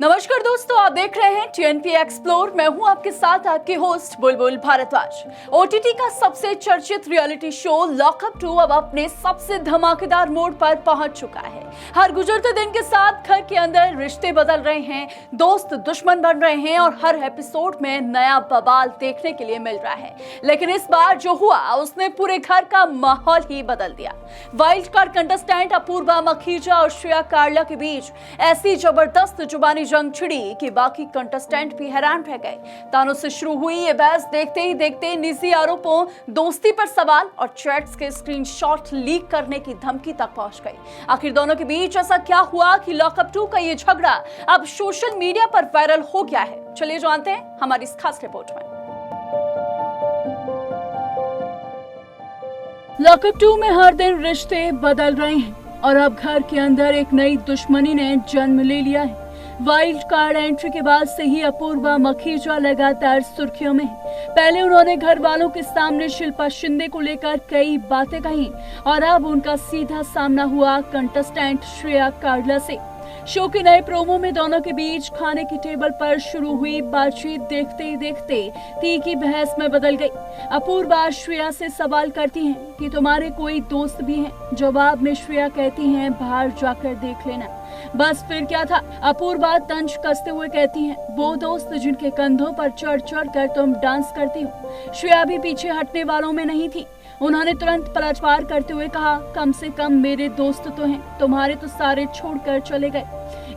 नमस्कार दोस्तों, आप देख रहे हैं टीएनपी एक्सप्लोर। मैं हूं आपके साथ आपकी होस्ट बुलबुल भारद्वाज। ओटीटी का सबसे चर्चित रियलिटी शो लॉकअप 2 अब अपने सबसे धमाकेदार मोड पर पहुंच चुका है। हर गुजरते दिन के साथ घर के अंदर रिश्ते बदल रहे हैं, दोस्त दुश्मन बन रहे हैं और हर एपिसोड में नया बवाल देखने के लिए मिल रहा है। लेकिन इस बार जो हुआ उसने पूरे घर का माहौल ही बदल दिया। Wild card contestant Apoorva Makhija और श्रेया कार्ला के बीच ऐसी जबरदस्त जुबानी जंग छिड़ी कि बाकी कंटेस्टेंट भी हैरान रह गए। तानों से शुरू हुई ये बहस देखते ही देखते निजी आरोपों, दोस्ती पर सवाल और चैट्स के स्क्रीनशॉट लीक करने की धमकी तक पहुंच गई। आखिर दोनों के बीच ऐसा क्या हुआ कि लॉकअप 2 का ये झगड़ा अब सोशल मीडिया पर वायरल हो गया है? चलिए जानते हैं हमारी इस खास रिपोर्ट में। लॉकअप 2 में हर दिन रिश्ते बदल रहे हैं और अब घर के अंदर एक नई दुश्मनी ने जन्म ले लिया है। वाइल्ड कार्ड एंट्री के बाद से ही अपूर्वा मखीजा लगातार सुर्खियों में है। पहले उन्होंने घर वालों के सामने शिल्पा शिंदे को लेकर कई बातें कही और अब उनका सीधा सामना हुआ कंटेस्टेंट श्रेया कार्ला से। शो के नए प्रोमो में दोनों के बीच खाने की टेबल पर शुरू हुई बातचीत देखते ही देखते तीखी बहस में बदल गई। अपूर्वा श्रेया से सवाल करती हैं कि तुम्हारे कोई दोस्त भी हैं? जवाब में श्रेया कहती हैं बाहर जाकर देख लेना। बस फिर क्या था? अपूर्वा तंज कसते हुए कहती हैं वो दोस्त जिनके कंधों पर चढ़ चढ़ कर तुम डांस करती हो। श्रेया भी पीछे हटने वालों में नहीं थी। उन्होंने तुरंत पलटवार करते हुए कहा कम से कम मेरे दोस्त तो हैं, तुम्हारे तो सारे छोड़कर चले गए।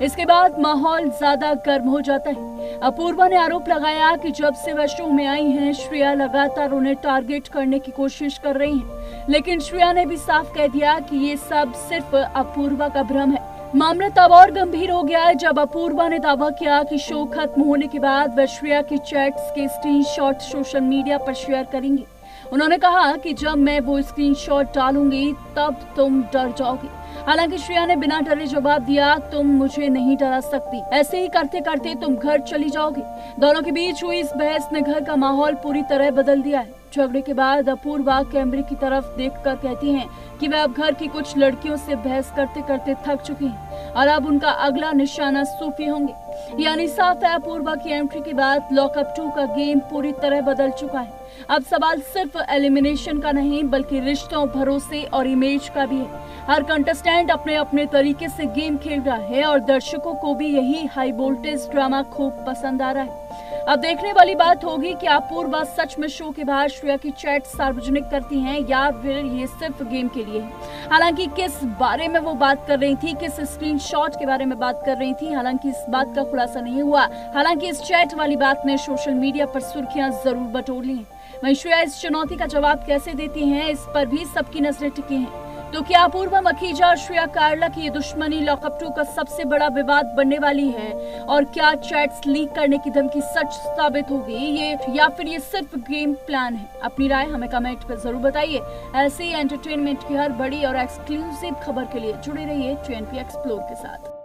इसके बाद माहौल ज्यादा गर्म हो जाता है। अपूर्वा ने आरोप लगाया कि जब से वह शो में आई हैं, श्रेया लगातार उन्हें टारगेट करने की कोशिश कर रही हैं। लेकिन श्रेया ने भी साफ कह दिया कि ये सब सिर्फ अपूर्वा का भ्रम है। मामला तब और गंभीर हो गया जब अपूर्वा ने दावा किया कि शो खत्म होने के बाद वह श्रेया की चैट्स के स्क्रीनशॉट सोशल मीडिया पर शेयर करेंगी। उन्होंने कहा कि जब मैं वो स्क्रीनशॉट डालूंगी तब तुम डर जाओगी। हालांकि श्रेया ने बिना डरे जवाब दिया तुम मुझे नहीं डरा सकती, ऐसे ही करते करते तुम घर चली जाओगी। दोनों के बीच हुई इस बहस ने घर का माहौल पूरी तरह बदल दिया है। झगड़े के बाद अपूर्वा कैमरे की तरफ देखकर कहती हैं कि वह अब घर की कुछ लड़कियों से बहस करते करते थक चुकी हैं और अब उनका अगला निशाना सूफी होंगे। यानी साफ है अपूर्वा की एंट्री के बाद लॉकअप 2 का गेम पूरी तरह बदल चुका है। अब सवाल सिर्फ एलिमिनेशन का नहीं बल्कि रिश्तों, भरोसे और इमेज का भी है। हर कंटेस्टेंट अपने अपने तरीके से गेम खेल रहा है और दर्शकों को भी यही हाई वोल्टेज ड्रामा खूब पसंद आ रहा है। अब देखने वाली बात होगी कि अपूर्वा सच में शो के बाहर श्रेया की चैट सार्वजनिक करती हैं या फिर ये सिर्फ गेम के लिए है। हालांकि किस बारे में वो बात कर रही थी, किस स्क्रीनशॉट के बारे में बात कर रही थी, हालांकि इस बात का खुलासा नहीं हुआ। हालांकि इस चैट वाली बात ने सोशल मीडिया पर सुर्खियां जरूर बटोर ली हैं। वहीं श्रेया इस चुनौती का जवाब कैसे देती हैं, इस पर भी सबकी नजरें टिकी हैं। तो क्या अपूर्वा मखीजा और श्रेया कार्ला की ये दुश्मनी लॉकअप 2 का सबसे बड़ा विवाद बनने वाली है? और क्या चैट्स लीक करने की धमकी सच साबित होगी ये या फिर ये सिर्फ गेम प्लान है? अपनी राय हमें कमेंट पर जरूर बताइए। ऐसे ही एंटरटेनमेंट की हर बड़ी और एक्सक्लूसिव खबर के लिए जुड़े रहिए टीएनपी एक्सप्लोर के साथ।